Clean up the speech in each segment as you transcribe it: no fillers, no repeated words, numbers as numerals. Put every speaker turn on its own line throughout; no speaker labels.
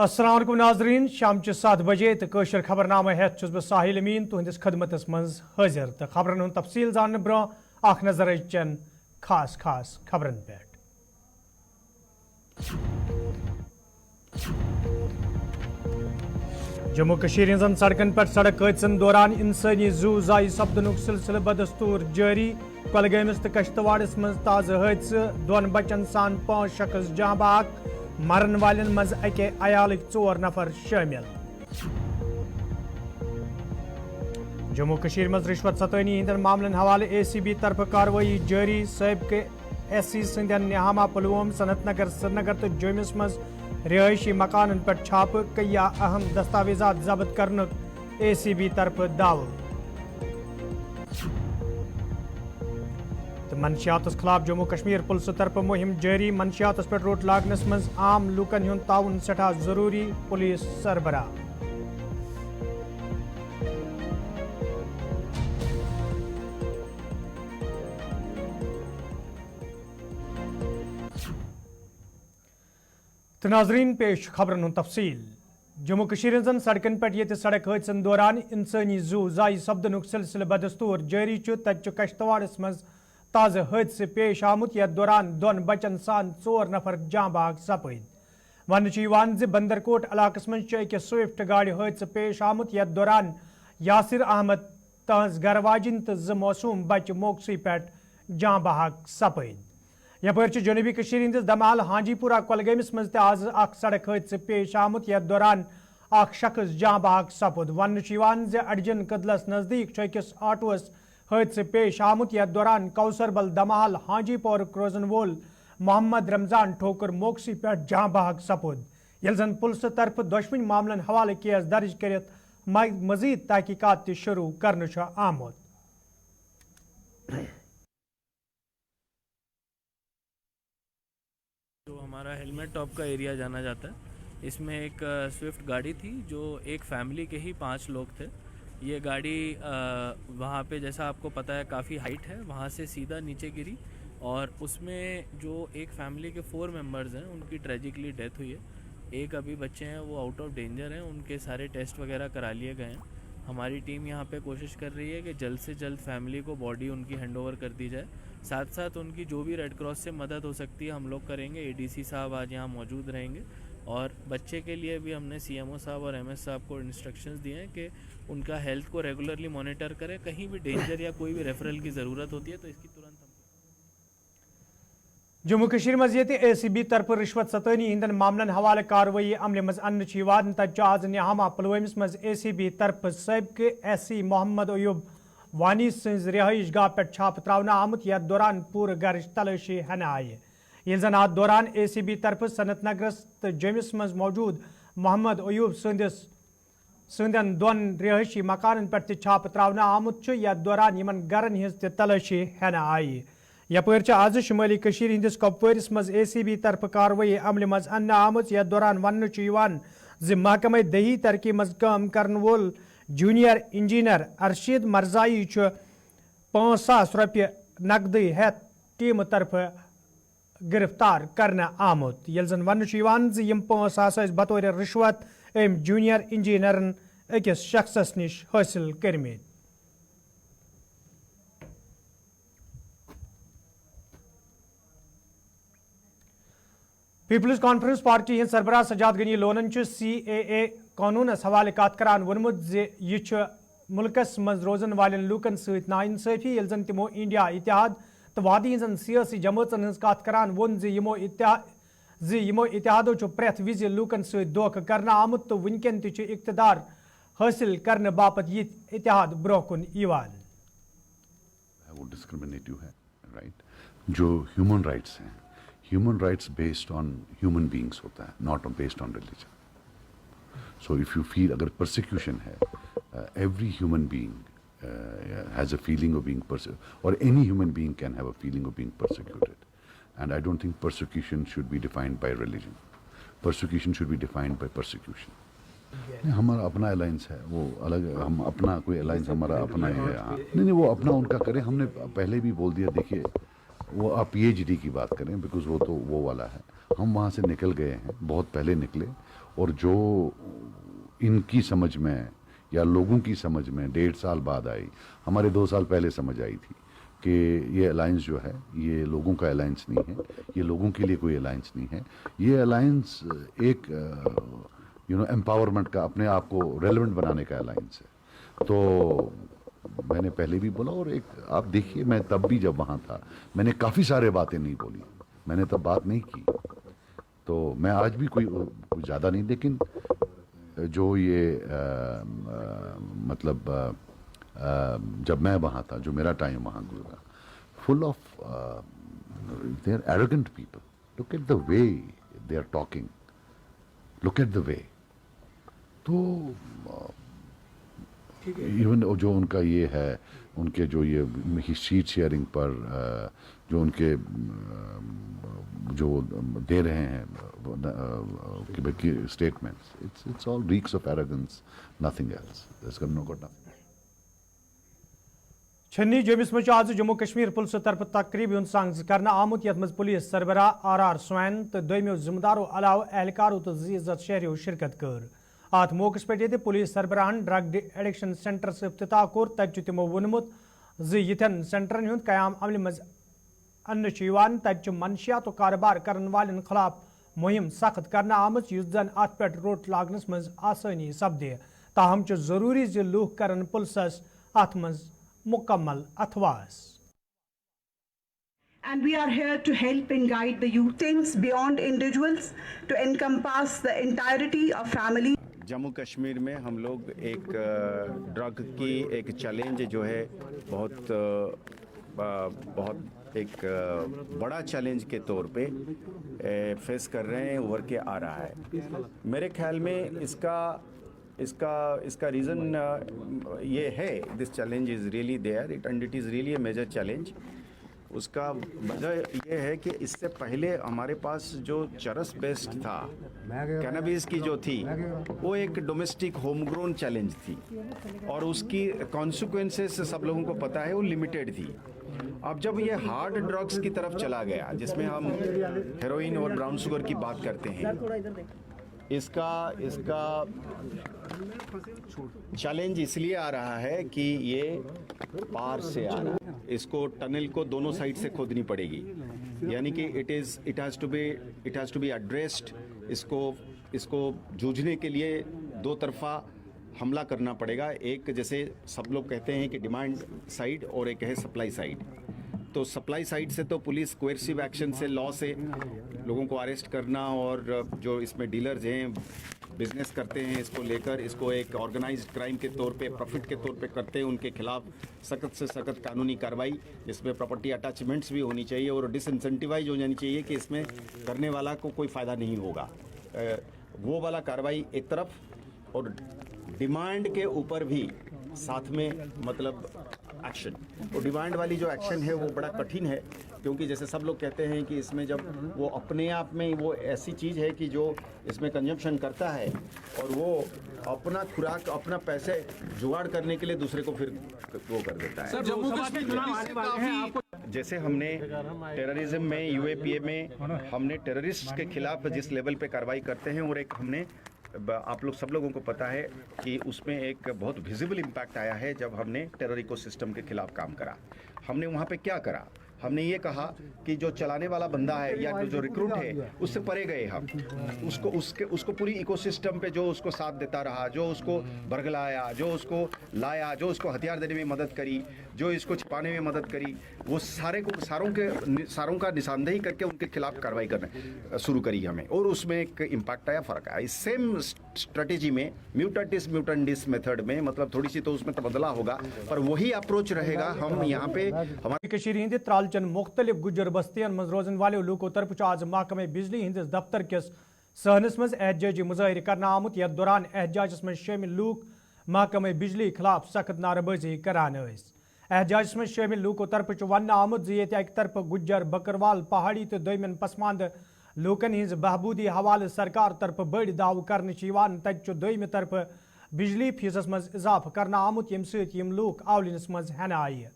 अस्सलाम वालेकुम नाजरीन शाम 7 बजे तो कशर खबरनामा हेत छुस बह साहिल अमीन तुहंदिस खदमतस मज हाजिर तो खबरन हुंद तफसील जानने ब्रो आख नजर चन खास खास खबरन पे। जम्मू कशीर हजन सड़कन पर सड़क हादसन दौरान इंसानी जू जाय सपदनुक सिलसिल बदस्तूर जारी। कुलगामिस तो कश्तवाड़स मज ताज़ा हादसा दोन बचन सान 5 शख्स जहां बाग मरन वालन मज अके अयालक 4 नफर शामिल। जम्मू कशीर मज रिश्वत सतनी हिंदन मामलन हवाले ACB तरफ कार्रवाई जारी। सबके SC सिंधन निहामा पुलवाम सनत नगर श्रीनगर तो जोमिस मज रिहायशी मकान पर छाप कया अहम दस्तावेजात जब्त करने ACB तरफ दाव। तो मनशियात खिलाफ जम्मू कश्मीर पुलिस तरफ मुहिम जारी। मनशियात पे रोट लागनस मज आम लूकन हुंद ताउन सठा जरूरी पुलिस सरबरा। तो नाजरीन पेश खबरन हुंद तफसील। जम्मू कशीर हजन सड़कन पे ये सड़क हादसन दौरान इंसानी जू जाय सपदनुक सिलसिल बदस्तूर जारी तत कश्तवाड़स मज ताज़ा हादसे पेश आमुत यथ दौरान दोन बचन सान 4 नफर जां बाग सपद। वन बंदरकोट इलाकस मज अकिस स्विफ्ट गाड़ी हादसे पेश आमुत यथ दौरान यासिर अहमद तहज घर वाजिन तो 2 मासूम बच्चे मौके पे जां बाग सपद। यपर जनूबी कशीर हंदिस दमाल हाजीपुरा कुलगामिस मज आज सड़क हादसे पेश आमुत यथ दौरान शख्स जां बाग सपद। वन अडजन कदलस नजदीक अकिस आटोस हादसे पेश आमुत यथ दौरान कौसरबल दमाल हाजीपुर रोजन वोल मोहम्मद रमजान ठोकर मौके पे जां बाग सपद। यल जन पुलिस तरफ दोशवनी मामलन हवाले केस दर्ज कर मजीद तहकीकात शुरू करने आमुत।
जो हमारा हेलमेट टॉप का एरिया जाना जाता है, इसमें एक स्विफ्ट गाड़ी थी जो एक फैमिली के ही 5 लोग थे। ये गाड़ी वहाँ पे जैसा आपको पता है काफ़ी हाइट है, वहाँ से सीधा नीचे गिरी और उसमें जो एक फैमिली के 4 मेंबर्स हैं उनकी ट्रेजिकली डेथ हुई है। एक अभी बच्चे हैं वो आउट ऑफ डेंजर हैं, उनके सारे टेस्ट वगैरह करा लिए गए हैं। हमारी टीम यहाँ पे कोशिश कर रही है कि जल्द से जल्द फैमिली को बॉडी उनकी हैंडओवर कर दी जाए। साथ साथ उनकी जो भी रेड क्रॉस से मदद हो सकती है हम लोग करेंगे। ADC साहब आज यहाँ मौजूद रहेंगे और बच्चे के लिए भी हमने CMO साहब और MS साहब को इंस्ट्रक्शंस दिए हैं कि उनका हेल्थ को रेगुलरली मॉनिटर करें। कहीं भी डेंजर या कोई भी रेफरल की ज़रूरत होती है तो इसकी तुरंत हम
जम्मू कशीर मज ACB तरफ रिश्वत सतनी हिंदन मामलन हवाले कार्रवाई अमल मज अन्न तज आज निहामा पुलवामिस मज ACB तरफ सबके SC मोहम्मद अयूब वानी सज रिहाइश गाह पे छाप त्रावना आमुत यथ दौरान पूर घर तलाशी हन आय। यल जन अत दौरान ACB तरफ सनत नगरस तो जमिस मज मौजूद मोहम्मद अयूब संदन दोन रिहायशी मकान पे छाप त्रावना आमुत यथ दौरान यमन गरन हज तलाशी हन आय। यपर आज शुमाली कशीर हंदिस कपवारिस मज ACB तरफ कार्रवाई अमल मज अन्न आमुत यथ दौरान वन महकमा दही तरक्की मज काम करन वोल जूनियर इंजीनियर अरशीद मरजाई 5,000 रुपये नकदी हेत टीम तरफ गिरफ्तार करने आमुत। यल जन वन 5,000 बतौर रिश्वत अम जूनियर इंजीनियरन अकिस शख्सस निश हासिल करमित। पीपल्स कॉन्फ्रेंस पार्टी हंद सरबराह सजाद गनी लोनन CAA कानूनस हवाले कत करान वोनमुत यह मुल्कस मज रोजन वालन लूकन सत नाइंसाफी यल जन तिमो इंडिया इतिहाद तो वादी हंजन सियासी जमातन हज कत करान वोन यमो इतिहादो प्रेथ विज लूकन सत धोख करना आमुत तो वनकन इक्तदार हासिल करने बापत ये इतिहाद ब्रोह कुन ईवान।
वो डिस्क्रिमिनेटिव है, राइट? जो ह्यूमन राइट्स हैं, human rights based on human beings होता है, not based on religion. So if you feel अगर परसिक्यूशन है, every human being has a feeling of being or any human being can have a feeling of being persecuted and I don't think persecution should be defined by religion, persecution should be defined by persecution. हमारा अपना alliance है, वो अलग, हम अपना कोई alliance हमारा अपना है। हाँ नहीं वो अपना उनका करें, हमने पहले भी बोल दिया। देखिए वो आप PhD की बात करें बिकॉज वो तो वो वाला है, हम वहाँ से निकल गए हैं, बहुत पहले निकले और जो इनकी समझ में या लोगों की समझ में 1.5 साल बाद आई, हमारे 2 साल पहले समझ आई थी कि ये अलायंस जो है ये लोगों का अलायंस नहीं है, ये लोगों के लिए कोई अलायंस नहीं है, ये अलायंस एक एम्पावरमेंट का, अपने आप को रेलेवेंट बनाने का अलायंस है। तो मैंने पहले भी बोला, और एक आप देखिए, मैं तब भी जब वहाँ था मैंने काफ़ी सारे बातें नहीं बोली, मैंने तब बात नहीं की। तो मैं आज भी कोई ज़्यादा नहीं, लेकिन जो ये मतलब जब मैं वहाँ था, जो मेरा टाइम वहाँ गुजरा, full of they are arrogant people, look at the way they are talking, look at the way. तो इवन जो उनका ये है, उनके जो ये शीट शेयरिंग पर जो उनके जो दे रहे हैं statements, it's all reeks of arrogance, nothing else, there is no got nothing.
Channi Jammu मज आज जम्मू कश्मीर पुलिस तरफ तकरीबन संग करना आमुत यथ मज पुलिस सरबराह आर स्वैन तो दोमियो जिम्मेदारों अलाव एहलकारों तो इज्जत शहरियों शिरकत कर। अत मौके पे पुलिस सरबराहन ड्रग एडिक्शन सेंटर से इफ्तिताह कोर, तब तमो वोनमुत यन सेंटरन हुंद कयाम अमल मज अन्न तब मनशियात तो कारोबार करने वाले खिलाफ मुहिम सख्त करना आमच, युस जन अत पे रोट लागनस मज आसानी सपदे। ताहम जरूरी ज लूख करन पुलिसस अत मज मुकम्मल अथवास।
And we are here to help and guide the youth. Things beyond individuals to encompass the entirety of family.
Jammu Kashmir में हम लोग एक ड्रग की एक चैलेंज जो है बहुत एक बड़ा चैलेंज के तौर पे फेस कर रहे हैं, उभर के आ रहा है। मेरे ख्याल में इसका रीज़न ये है, this challenge is really there and it is really a major challenge. उसका वजह ये है कि इससे पहले हमारे पास जो चरस बेस्ड था, कैनबिस की जो थी, वो एक डोमेस्टिक होम ग्रोन चैलेंज थी और उसकी कॉन्सिक्वेंसेस सब लोगों को पता है, वो लिमिटेड थी। अब जब ये हार्ड ड्रग्स की तरफ चला गया, जिसमें हम हेरोइन और ब्राउन शुगर की बात करते हैं, इसका चैलेंज इसलिए आ रहा है कि ये पार से आ रहा है, इसको टनल को दोनों साइड से खोदनी पड़ेगी, यानी कि it has to be addressed. इसको जूझने के लिए दो तरफा हमला करना पड़ेगा। एक, जैसे सब लोग कहते हैं कि डिमांड साइड, और एक है सप्लाई साइड। तो सप्लाई साइड से तो पुलिस कोएर्सिव एक्शन से, लॉ से लोगों को अरेस्ट करना, और जो इसमें डीलर्स हैं, बिजनेस करते हैं, इसको लेकर इसको एक ऑर्गेनाइज्ड क्राइम के तौर पे, प्रॉफिट के तौर पे करते हैं, उनके खिलाफ सख्त से सख्त कानूनी कार्रवाई, जिसमें प्रॉपर्टी अटैचमेंट्स भी होनी चाहिए और डिसइंसेंटिवाइज हो जानी चाहिए कि इसमें करने वाला को कोई फ़ायदा नहीं होगा। वो वाला कार्रवाई एक तरफ, और डिमांड के ऊपर भी साथ में मतलब एक्शन। और डिमांड वाली जो एक्शन है वो बड़ा कठिन है, क्योंकि जैसे सब लोग कहते हैं कि इसमें जब वो अपने आप में वो ऐसी चीज़ है कि जो इसमें कंजम्पशन करता है और वो अपना खुराक, अपना पैसे जुगाड़ करने के लिए दूसरे को फिर वो कर देता है।
जम्मू कश्मीर
जैसे हमने टेररिज्म में, यूएपीए में हमने टेररिस्ट के खिलाफ जिस लेवल पे कार्रवाई करते हैं, और एक हमने, आप लोग सब लोगों को पता है कि उसमें एक बहुत विजिबल इम्पैक्ट आया है जब हमने टेरर इकोसिस्टम के खिलाफ काम करा। हमने वहाँ पे क्या करा, हमने ये कहा कि जो चलाने वाला बंदा है या जो रिक्रूट है, उससे परे गए हम, उसको पूरी इकोसिस्टम पे जो उसको साथ देता रहा, जो उसको बरगलाया, जो उसको लाया, जो उसको हथियार देने में मदद करी, जो इसको छिपाने में मदद करी, वो सारों का निशानदेही करके उनके खिलाफ कार्रवाई करना शुरू करी हमने, और उसमें एक इम्पैक्ट आया, फ़र्क आया। इस सेम स्ट्रेटेजी में म्यूटेंटिस म्यूटेंडिस मेथड में, मतलब थोड़ी सी तो उसमें तबदला होगा, पर वही अप्रोच रहेगा। हम यहाँ पे
हमारे त्रालचन मुख्तलिफ गुजर बस्तियन मज रोजन वाले लूकों तरफ आज महकमे बिजली हिंदिस दफ्तर किस सहनस मज एहतजाजी मुजाहिर करना आमुत। यथ दौरान एहतजाजस मज शामिल लूक महकमे बिजली खिलाफ सख्त नारेबाजी करान। एहतजाजस मज शामिल लूकों तरफ वन आमुत ये अक तरफ गुजर, बकरवाल, पहाड़ी तो दोमिन पसमानद लूकन हिंज बहबूदी हवाले सरकार तरफ बड़ दाव कर तब दोम तरफ बिजली फीसस मज इजाफ करना आमुत, यम सम लूक आवलिनस मज हन आई।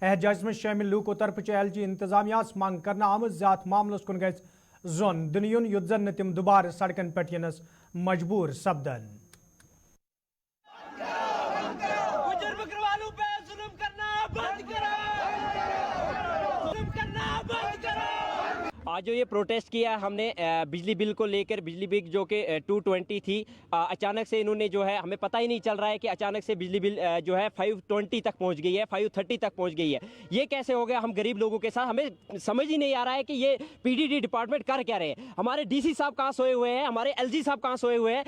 एहतजाज में शामिल लूकों तरफ LG इंतजामिया मांग करना आमद ज़ात मामलस कुन गज जोन दुनियुन युद्ध जन तिम दोबार सड़कन पे यनस मजबूर सपदन।
गुजर बकरवालों पे जुल्म करना बंद करो, जुल्म करना बंद करो।
आज जो ये प्रोटेस्ट किया हमने बिजली बिल को लेकर, बिजली बिल जो कि 220 थी, अचानक से इन्होंने जो है, हमें पता ही नहीं चल रहा है कि अचानक से बिजली बिल जो है 520 तक पहुंच गई है, 530 तक पहुंच गई है। ये कैसे हो गया हम गरीब लोगों के साथ? हमें समझ ही नहीं आ रहा है कि ये पीडीडी डिपार्टमेंट कर क्या रहे हैं। हमारे डीसी साहब कहाँ सोए हुए हैं, हमारे एलजी साहब कहाँ सोए हुए हैं?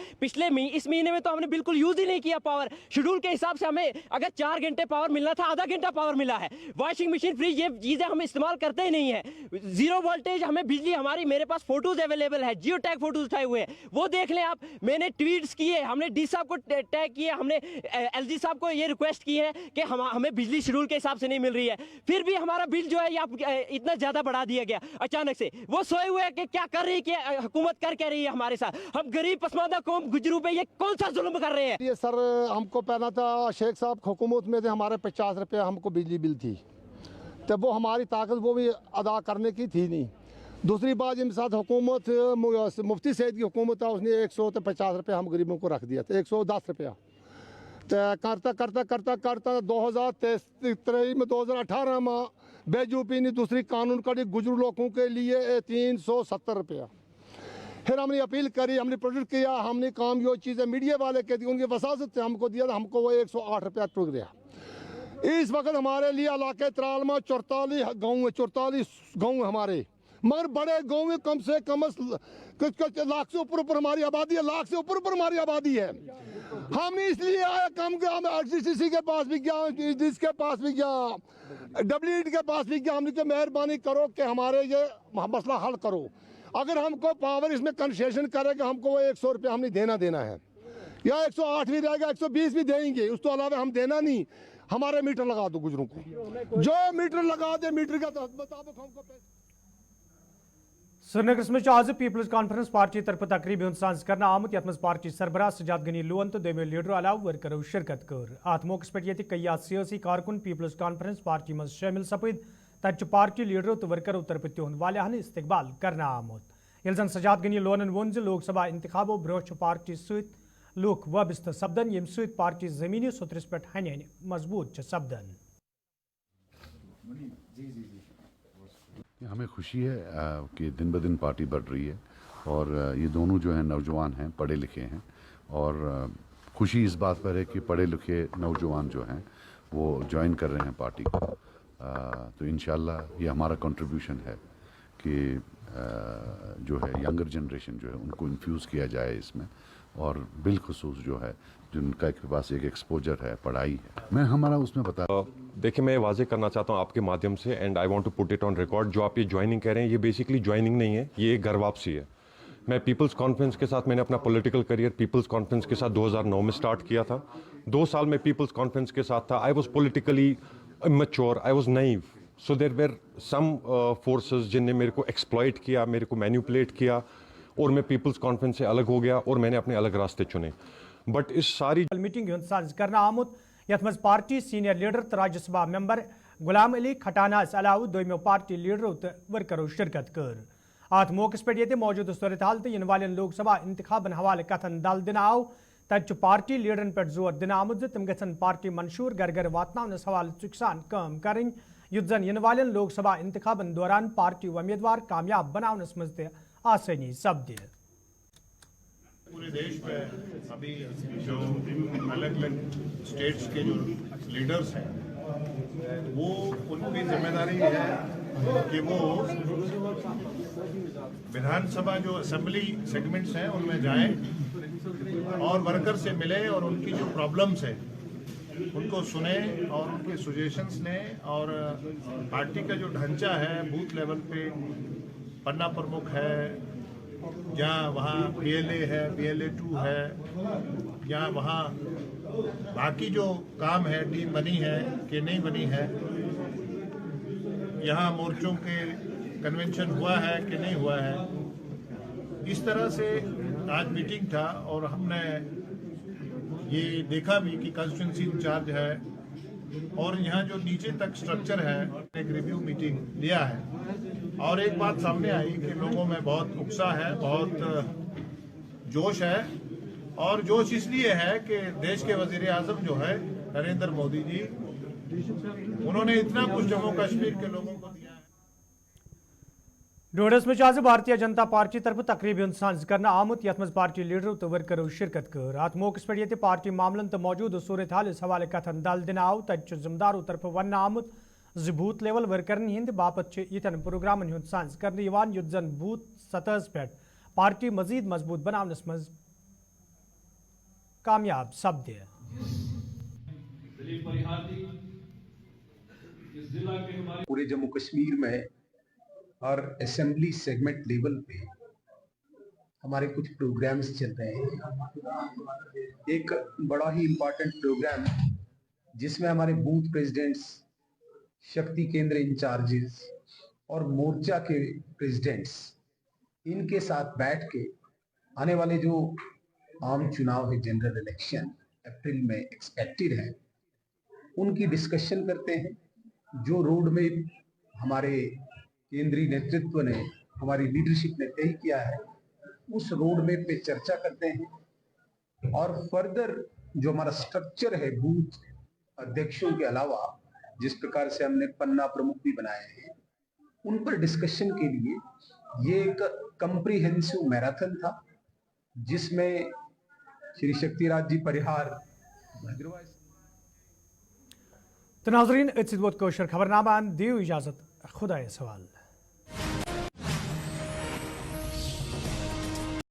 इस महीने में तो हमने बिल्कुल यूज ही नहीं किया पावर। शेड्यूल के हिसाब से हमें अगर 4 घंटे पावर मिलना था, आधा घंटा पावर मिला है। वॉशिंग मशीन, फ्रिज, ये चीजें हम इस्तेमाल करते ही नहीं है। जीरो वोल्टेज हमें बिजली, हमारी, मेरे पास फोटोज अवेलेबल है, जियो टैग फोटोज उठाए हुए हैं, वो देख लें आप। मैंने ट्वीट्स किए, हमने डी साहब को टैग किए, हमने एलजी साहब को ये रिक्वेस्ट की है कि हमें बिजली शेड्यूल के हिसाब से नहीं मिल रही है। फिर भी हमारा बिल जो है ये इतना ज्यादा बढ़ा दिया गया अचानक से। वो सोए हुए हैं कि क्या कर रही है हुकूमत, कर क्या रही है हमारे साथ? हम गरीब पसमानदा कौम गुजरू पे ये कौन सा जुल्म कर रहे हैं?
ये सर हमको पहला था शेख साहब हुकूमत में थे, हमारे 50 रुपये हमको बिजली बिल थी, तब वो हमारी ताकत वो भी अदा करने की थी नहीं। दूसरी बात, इनके साथ हुकूमत मुफ्ती सैयद की हुकूमत था, उसने 150 रुपये हम गरीबों को रख दिया था, 110 रुपया। तो करता करता करता करता 2023 में 2018 में बेजूपी ने दूसरी कानून कड़ी गुजरू लोगों के लिए 370 रुपया। फिर हमने अपील करी, हमने प्रोजेक्ट किया, हमने काम जो चीज़ें मीडिया वाले कहती उनकी वसासत से हमको दिया था, हमको वो 108 रुपया टूट गया। इस वक्त हमारे लिए इलाके त्राल में 44 गाँव हमारे, मगर बड़े गाँव में कम से कम लाख से ऊपर हमारी आबादी है, लाख से ऊपर हमारी आबादी है। हम इसलिए आए कम के, हम RCCC के पास भी गया, जिसके पास भी गया, WED के पास भी गया, हमने कहा मेहरबानी करो कि हमारे ये मसला हल करो। अगर हमको पावर इसमें कंसेशन करेगा, हमको वो 100 रुपया हमने देना है, या 108 भी रहेगा, 120 भी देंगे, उस तो अलावा हम देना नहीं। हमारे मीटर लगा दो गुजरों को, जो मीटर लगा दे, मीटर का मुताबिक हमको पैसे।
श्रीनगर में आज पीपल्स कॉन्फ्रेंस पार्टी तरफ तकरीबी साज कर आमुत, यथ मज पार्टी सरबराह सजाद गनी लोन तो दोमो लीडर अलाव वर्करों शिरकत कर। अत मौके पे कई सियासी कारकुन पीपल्स कॉन्फ्रेंस पार्टी मज शामिल सपद, तत पार्टी लीडरों तो वर्करों तरफ तिहद वालियान इस्तकबाल कर आमुत। ये जन सजाद गनी लोनन वोन लोकसभा इंतखाबों ब्रोह पार्टी सत लूक वाबस्त सपदन, यम सत पार्टी जमीनी सुतरस पे हन हन मजबूत सपदन।
हमें खुशी है कि दिन ब दिन पार्टी बढ़ रही है, और ये दोनों जो हैं नौजवान हैं, पढ़े लिखे हैं, और खुशी इस बात पर है कि पढ़े लिखे नौजवान जो हैं वो ज्वाइन कर रहे हैं पार्टी को। तो इंशाल्लाह ये हमारा कंट्रीब्यूशन है कि जो है यंगर जनरेशन जो है उनको इन्फ्यूज़ किया जाए इसमें, और बिलखुसूस जो है जिनका के पास एक एक्सपोजर है, पढ़ाई है। मैं हमारा उसमें बता
देखिए, मैं वाजे करना चाहता हूँ आपके माध्यम से, and I want to put it on record, जो आप ये ज्वाइनिंग कह रहे हैं ये बेसिकली ज्वाइनिंग नहीं है, ये एक घर वापसी है। मैं पीपल्स कॉन्फ्रेंस के साथ, मैंने अपना पॉलिटिकल करियर पीपल्स कॉन्फ्रेंस के साथ 2009 में स्टार्ट किया था। 2 साल में पीपल्स कॉन्फ्रेंस के साथ था। I was politically immature, I was naive, so there were some forces जिनने मेरे को एक्सप्लॉइट किया, मेरे को मैन्युपुलेट किया, और मैं पीपल्स कॉन्फ्रेंस से अलग हो गया और मैंने अपने अलग रास्ते चुने। बट इस सारी
मीटिंग साज कर आमुत, यथ मज पार्टी सीनियर लीडर तो राज्यसभा मेंबर गुलाम अली खटाना अलाव दोमो पार्टी लीडरों तो वर्करों शिरकत कर। अत मौके पे मौजूद सूरत हाल तो इन वाले लोकसभा इंतखाबन हवाले कथन दल दिन आव, तत पार्टी लीडरन पे जोर दिन आमुत तम गन पार्टी मंशूर घर घर वातनावनस हवाले चुकसान काम करें, युत जन इन वाले लोकसभा इंतखाबन दौरान पार्टी उम्मीदवार कामयाब बनावनस मज आसानी सपदे।
पूरे देश में अभी जो अलग अलग स्टेट्स के जो लीडर्स हैं, वो उनकी जिम्मेदारी है कि वो विधानसभा जो असेंबली सेगमेंट्स हैं उनमें जाएं और वर्कर से मिले और उनकी जो प्रॉब्लम्स हैं उनको सुने और उनके सजेशंस लें। और पार्टी का जो ढांचा है बूथ लेवल पे, पन्ना प्रमुख है, जहाँ वहाँ PLA है, PLA 2 है, या वहाँ बाकी जो काम है, टीम बनी है कि नहीं बनी है, यहाँ मोर्चों के कन्वेंशन हुआ है कि नहीं हुआ है, इस तरह से आज मीटिंग था। और हमने ये देखा भी कि कंस्टिट्यूंसी इंचार्ज है और यहाँ जो नीचे तक स्ट्रक्चर है, एक रिव्यू मीटिंग लिया है। और एक बात सामने आई कि लोगों में बहुत उत्साह है, बहुत जोश है, और जोश इसलिए है कि देश के वजीर आजम जो है नरेंद्र मोदी जी, उन्होंने इतना कुछ जम्मू कश्मीर के लोगों को दिया है।
डोडस में आज भारतीय जनता पार्टी तरफ तकरीबन सांझ करना आमुत यथ मज पार्टी लीडरों तो वर्करों शिरकत कर अत मौके पे ये पार्टी मामलन तो मौजूद सूरत हाल हवाले कथन दल दिन आव तत जिम्मेदारों तरफ वन आमुत बूथ लेवल वर्करन हिंद बापत यन प्रोग्रामन हुंद सांझ कर युत जन बूथ सतह पे पार्टी मजीद मजबूत बनावनस मज कामयाब सपदे।
पूरे जम्मू कश्मीर में और असेंबली सेगमेंट लेवल पे हमारे कुछ प्रोग्राम्स चल रहे हैं। एक बड़ा ही इम्पोर्टेंट प्रोग्राम जिसमें हमारे बूथ प्रेसिडेंट्स, शक्ति केंद्र इंचार्जेस और मोर्चा के प्रेसिडेंट्स इनके साथ बैठ के आने वाले जो आम चुनाव है, जनरल इलेक्शन अप्रैल में एक्सपेक्टेड है, उनकी डिस्कशन करते हैं। जो रोड में हमारे केंद्रीय नेतृत्व ने, हमारी लीडरशिप ने तय किया है, उस रोड मैप पे चर्चा करते हैं। और फर्दर जो हमारा स्ट्रक्चर है बूथ अध्यक्षों के अलावा, जिस प्रकार से हमने पन्ना प्रमुख भी बनाए हैं, उन पर डिस्कशन के लिए ये एक कंप्रीहेंसिव मैराथन था जिसमें श्री शक्तिराज जी परिहार भद्रवाह।
तो नाजरीन खबरनामा दियो इजाजत, खुदा सवाल।